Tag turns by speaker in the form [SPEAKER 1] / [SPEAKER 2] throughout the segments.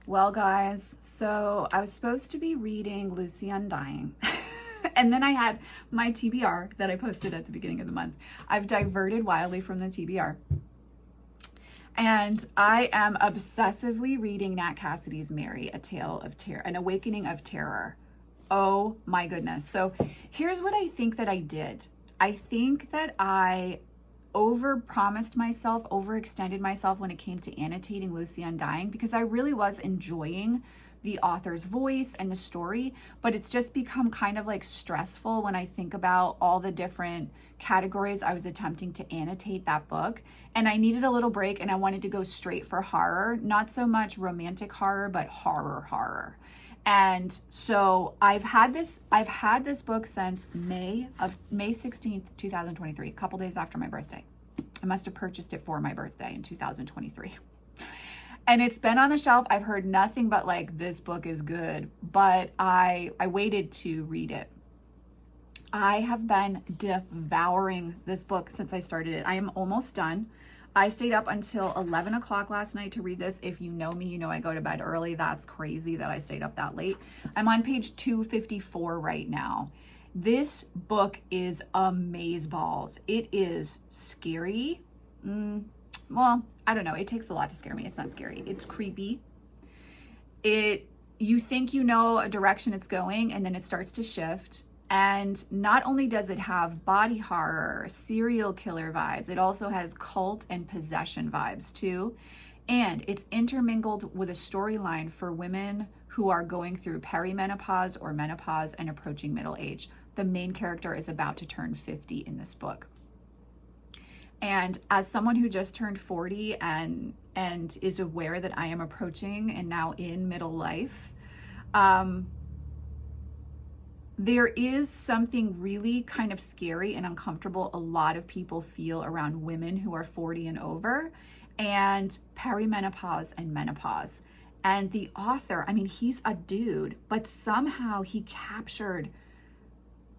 [SPEAKER 1] Well, guys, so I was supposed to be reading Lucy Undying. And then I had my TBR that I posted at the beginning of the month. I've diverted wildly from the TBR. And I am obsessively reading Nat Cassidy's Mary, A Tale of Terror, An Awakening of Terror. Oh my goodness. So here's what I think that I did. I think that I overpromised myself, overextended myself when it came to annotating Lucy Undying, because I really was enjoying the author's voice and the story, but it's just become kind of like stressful when I think about all the different categories I was attempting to annotate that book. And I needed a little break, and I wanted to go straight for horror, not so much romantic horror, but horror. And so I've had this book since May 16th, 2023, a couple days after my birthday. I must have purchased it for my birthday in 2023. And it's been on the shelf. I've heard nothing but like, this book is good, but I waited to read it. I have been devouring this book since I started it. I am almost done. I stayed up until 11 o'clock last night to read this. If you know me, you know I go to bed early. That's crazy that I stayed up that late. I'm on page 254 right now. This book is amazeballs. It is scary. Well, I don't know. It takes a lot to scare me. It's not scary. It's creepy. You think you know a direction it's going, and then it starts to shift. And not only does it have body horror, serial killer vibes, it also has cult and possession vibes too. And it's intermingled with a storyline for women who are going through perimenopause or menopause and approaching middle age. The main character is about to turn 50 in this book. And as someone who just turned 40 and is aware that I am approaching and now in middle life, there is something really kind of scary and uncomfortable a lot of people feel around women who are 40 and over, and perimenopause and menopause. And the author, I mean, he's a dude, but somehow he captured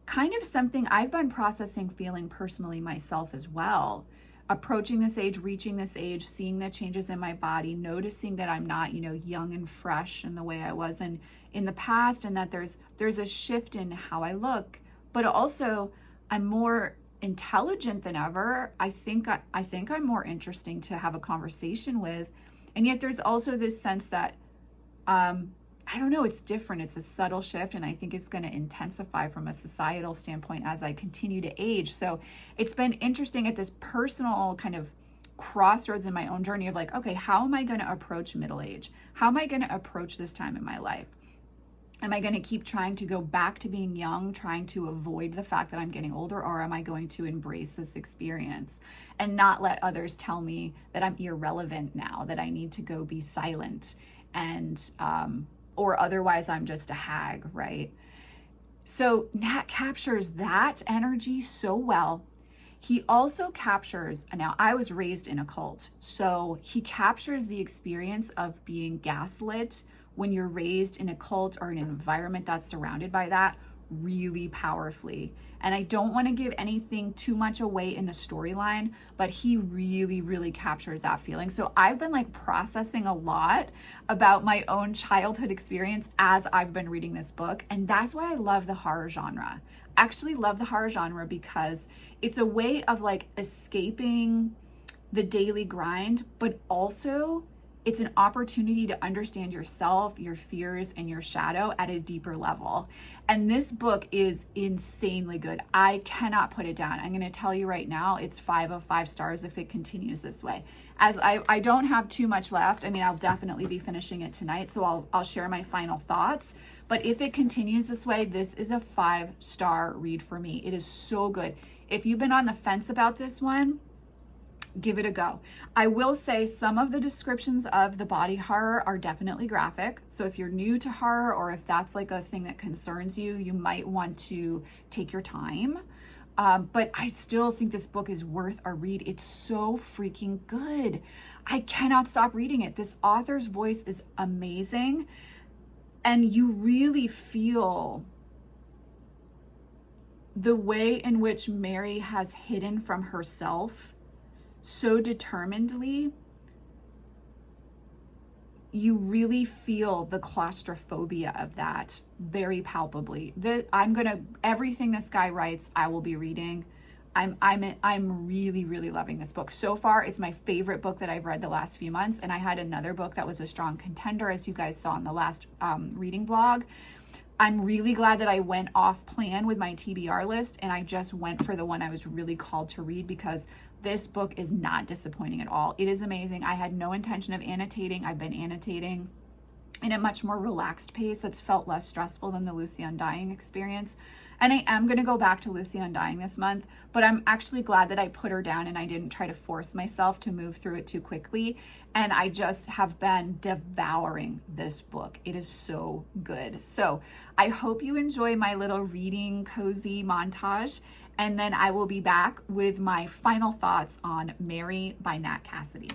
[SPEAKER 1] kind of something I've been processing, feeling personally myself as well. Approaching this age, reaching this age, seeing the changes in my body, noticing that I'm not, young and fresh in the way I was in the past, and that there's a shift in how I look, but also I'm more intelligent than ever. I think I'm more interesting to have a conversation with, and yet there's also this sense that I don't know, it's different. It's a subtle shift, and I think it's going to intensify from a societal standpoint as I continue to age. So it's been interesting at this personal kind of crossroads in my own journey of like, okay, how am I going to approach middle age? How am I going to approach this time in my life? Am I going to keep trying to go back to being young, trying to avoid the fact that I'm getting older, or am I going to embrace this experience and not let others tell me that I'm irrelevant now, that I need to go be silent and or otherwise I'm just a hag, right? So Nat captures that energy so well. He also captures, now I was raised in a cult, so he captures the experience of being gaslit when you're raised in a cult or an environment that's surrounded by that really powerfully. And I don't want to give anything too much away in the storyline, but he really captures that feeling. So I've been like processing a lot about my own childhood experience as I've been reading this book. And that's why I love the horror genre. I actually love the horror genre because it's a way of like escaping the daily grind, but also it's an opportunity to understand yourself, your fears, and your shadow at a deeper level. And this book is insanely good. I cannot put it down. I'm going to tell you right now, it's 5 of 5 stars if it continues this way. As I don't have too much left. I mean, I'll definitely be finishing it tonight, so I'll share my final thoughts. But if it continues this way, this is a 5-star read for me. It is so good. If you've been on the fence about this one, give it a go. I will say some of the descriptions of the body horror are definitely graphic. So if you're new to horror, or if that's like a thing that concerns you, you might want to take your time. But I still think this book is worth a read. It's so freaking good. I cannot stop reading it. This author's voice is amazing. And you really feel the way in which Mary has hidden from herself so determinedly you really feel the claustrophobia of that very palpably. Everything this guy writes, I will be reading. I'm really, really loving this book. So far, it's my favorite book that I've read the last few months. And I had another book that was a strong contender, as you guys saw in the last reading vlog. I'm really glad that I went off plan with my TBR list and I just went for the one I was really called to read, because this book is not disappointing at all. It is amazing. I had no intention of annotating. I've been annotating in a much more relaxed pace that's felt less stressful than the Lucy Undying experience. And I am going to go back to Lucy Undying this month, but I'm actually glad that I put her down and I didn't try to force myself to move through it too quickly. And I just have been devouring this book. It is so good. So I hope you enjoy my little reading cozy montage. And then I will be back with my final thoughts on Mary by Nat Cassidy.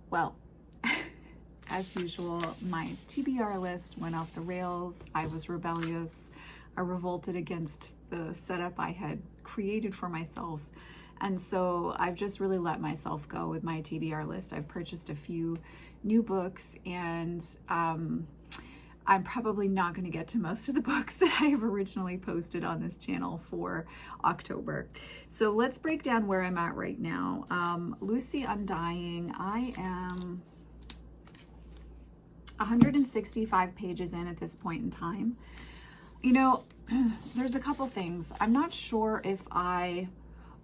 [SPEAKER 1] Well, as usual, my TBR list went off the rails. I was rebellious. I revolted against the setup I had created for myself. And so I've just really let myself go with my TBR list. I've purchased a few new books, and I'm probably not going to get to most of the books that I have originally posted on this channel for October. So let's break down where I'm at right now. Lucy Undying, I am 165 pages in at this point in time. You know, there's a couple things. I'm not sure if I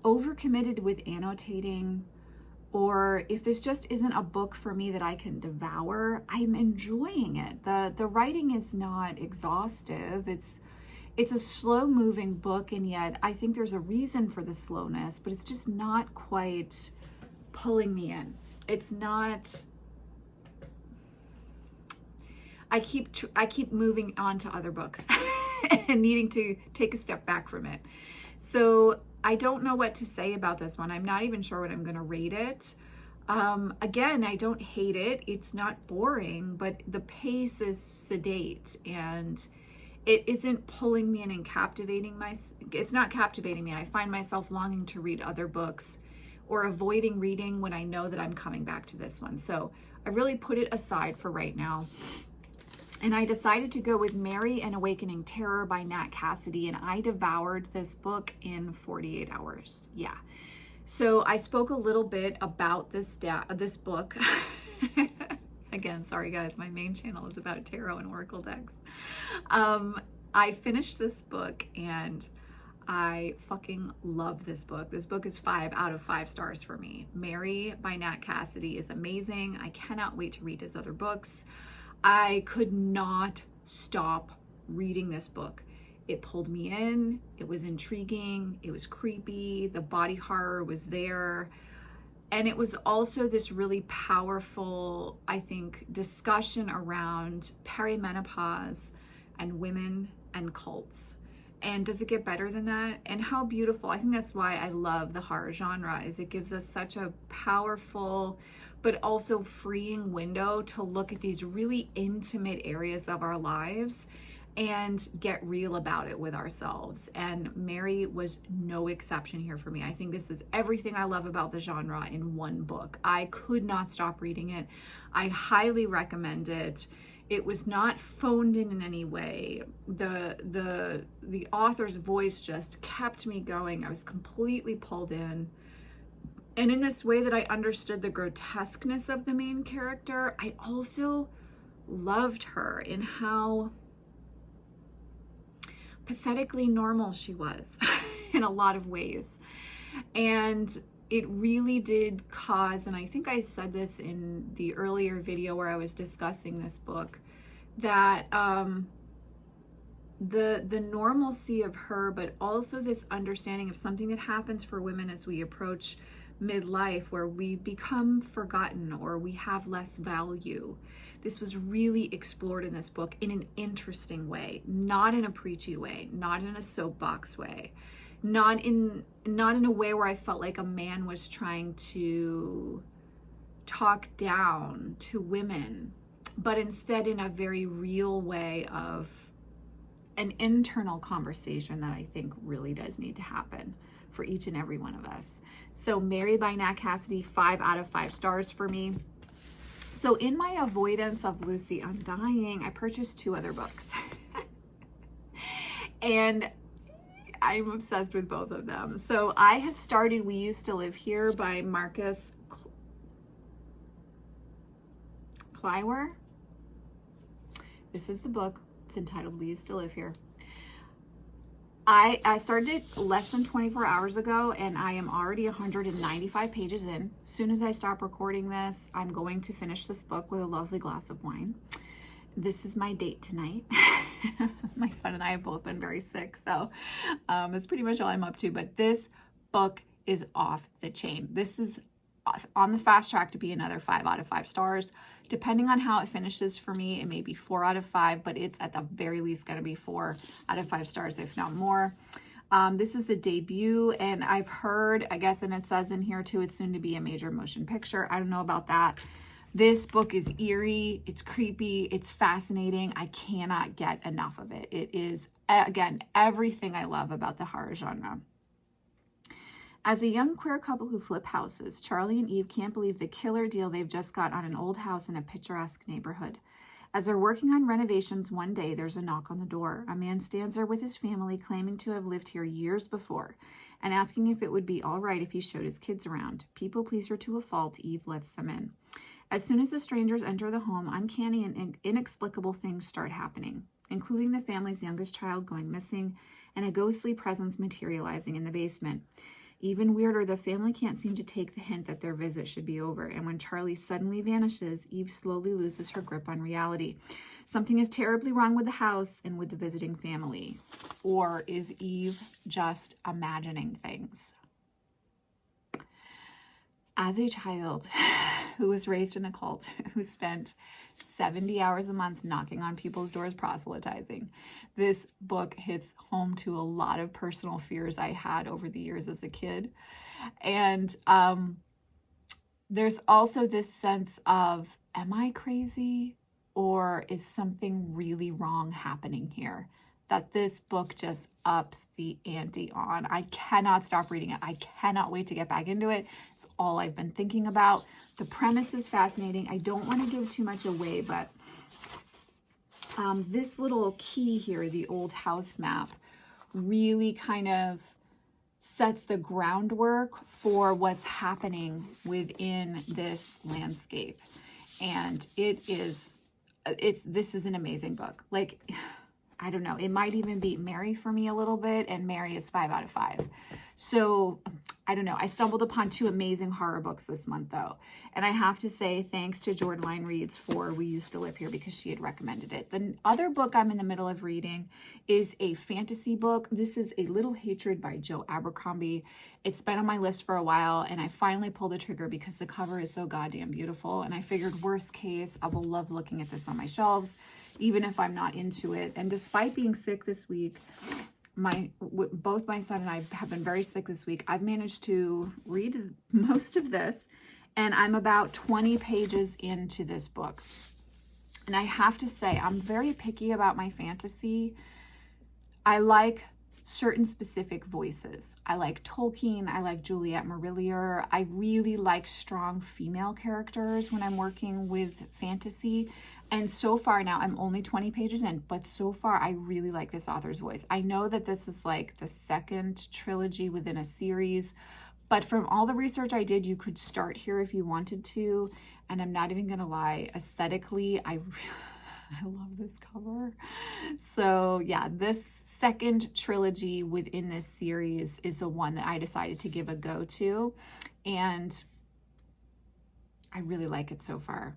[SPEAKER 1] overcommitted with annotating, or if this just isn't a book for me that I can devour. I'm enjoying it. The writing is not exhaustive. It's a slow moving book, and yet I think there's a reason for the slowness, but it's just not quite pulling me in. It's not, I keep moving on to other books and needing to take a step back from it. So I don't know what to say about this one. I'm not even sure what I'm going to rate it. Again, I don't hate it. It's not boring, but the pace is sedate and it isn't pulling me in and it's not captivating me. I find myself longing to read other books or avoiding reading when I know that I'm coming back to this one. So I really put it aside for right now. And I decided to go with Mary and Awakening Terror by Nat Cassidy, and I devoured this book in 48 hours. Yeah. So I spoke a little bit about this book. Again, sorry guys, my main channel is about tarot and oracle decks. I finished this book and I fucking love this book. This book is 5 out of 5 stars for me. Mary by Nat Cassidy is amazing. I cannot wait to read his other books. I could not stop reading this book. It pulled me in. It was intriguing. It was creepy. The body horror was there. And it was also this really powerful, I think, discussion around perimenopause and women and cults. And does it get better than that? And how beautiful. I think that's why I love the horror genre, is it gives us such a powerful but also freeing window to look at these really intimate areas of our lives and get real about it with ourselves. And Mary was no exception here for me. I think this is everything I love about the genre in one book. I could not stop reading it. I highly recommend it. It was not phoned in any way. The author's voice just kept me going. I was completely pulled in. And in this way that I understood the grotesqueness of the main character, I also loved her in how pathetically normal she was in a lot of ways. And it really did cause, and I think I said this in the earlier video where I was discussing this book, that the normalcy of her, but also this understanding of something that happens for women as we approach midlife, where we become forgotten or we have less value. This was really explored in this book in an interesting way, not in a preachy way, not in a soapbox way, not in a way where I felt like a man was trying to talk down to women, but instead in a very real way of an internal conversation that I think really does need to happen for each and every one of us. So Mary by Nat Cassidy, 5 out of 5 stars for me. So in my avoidance of Lucy Undying, I purchased 2 other books. And I'm obsessed with both of them. So I have started We Used to Live Here by Marcus Kleiwer. This is the book. It's entitled We Used to Live Here. I started it less than 24 hours ago, and I am already 195 pages in. As soon as I stop recording this, I'm going to finish this book with a lovely glass of wine. This is my date tonight. My son and I have both been very sick, so it's pretty much all I'm up to. But this book is off the chain. This is on the fast track to be another 5 out of 5 stars. Depending on how it finishes for me, it may be 4 out of 5, but it's at the very least going to be 4 out of 5 stars, if not more. This is the debut, and I've heard, I guess, and it says in here too, it's soon to be a major motion picture. I don't know about that. This book is eerie, it's creepy, it's fascinating. I cannot get enough of it. It is, again, everything I love about the horror genre. As a young queer couple who flip houses, Charlie and Eve can't believe the killer deal they've just got on an old house in a picturesque neighborhood. As they're working on renovations one day, there's a knock on the door. A man stands there with his family, claiming to have lived here years before, and asking if it would be all right if he showed his kids around. People pleaser to a fault, Eve lets them in. As soon as the strangers enter the home, uncanny and inexplicable things start happening, including the family's youngest child going missing and a ghostly presence materializing in the basement. Even weirder, the family can't seem to take the hint that their visit should be over, and when Charlie suddenly vanishes, Eve slowly loses her grip on reality. Something is terribly wrong with the house and with the visiting family. Or is Eve just imagining things? As a child who was raised in a cult, who spent 70 hours a month knocking on people's doors proselytizing, this book hits home to a lot of personal fears I had over the years as a kid. And there's also this sense of, am I crazy, or is something really wrong happening here? That this book just ups the ante on. I cannot stop reading it. I cannot wait to get back into it. It's all I've been thinking about. The premise is fascinating. I don't want to give too much away, but this little key here, the old house map, really kind of sets the groundwork for what's happening within this landscape. And this is an amazing book. Like, I don't know, it might even beat Mary for me a little bit, and Mary is 5 out of 5. So I don't know. I stumbled upon 2 amazing horror books this month, though. And I have to say thanks to Jordan Reads for We Used to Live Here, because she had recommended it. The other book I'm in the middle of reading is a fantasy book. This is A Little Hatred by Joe Abercrombie. It's been on my list for a while, and I finally pulled the trigger because the cover is so goddamn beautiful. And I figured, worst case, I will love looking at this on my shelves, even if I'm not into it. And despite being sick this week, both my son and I have been very sick this week. I've managed to read most of this, and I'm about 20 pages into this book. And I have to say, I'm very picky about my fantasy. I like certain specific voices. I like Tolkien, I like Juliet Marillier. I really like strong female characters when I'm working with fantasy. And so far now, I'm only 20 pages in, but so far I really like this author's voice. I know that this is like the second trilogy within a series, but from all the research I did, you could start here if you wanted to. And I'm not even gonna lie, aesthetically, I love this cover. So yeah, this second trilogy within this series is the one that I decided to give a go to. And I really like it so far.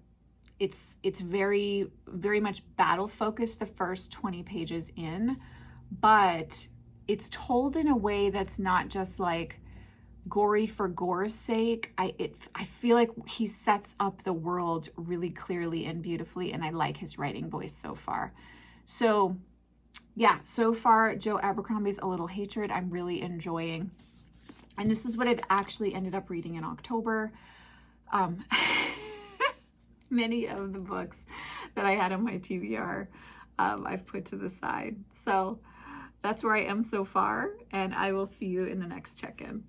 [SPEAKER 1] It's very, very much battle focused the first 20 pages in, but it's told in a way that's not just like gory for gore's sake. I feel like he sets up the world really clearly and beautifully, and I like his writing voice so far. So yeah, so far Joe Abercrombie's A Little Hatred I'm really enjoying, and this is what I've actually ended up reading in October. Many of the books that I had on my TBR, I've put to the side. So that's where I am so far, and I will see you in the next check-in.